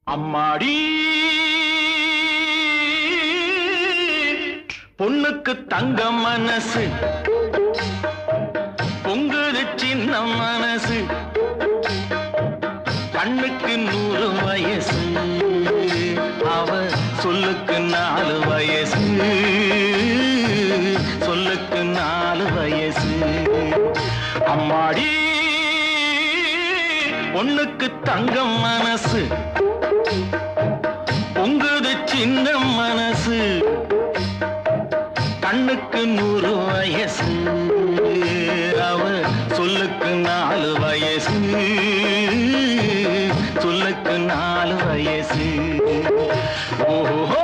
அம்மாடி பொண்ணுக்கு தங்க மனசு பொங்குது சின்ன மனசு கண்ணுக்கு 100 வயசு அவ சொல்லுக்கு 4 வயசு சொல்லுக்கு 4 வயசு அம்மாடி பொண்ணுக்கு தங்க மனசு பொங்குது சின்ன மனசு கண்ணுக்கு 100 வயசு அவ சொல்லுக்கு 4 வயசு சொல்லுக்கு 4 வயசு ஓஹோ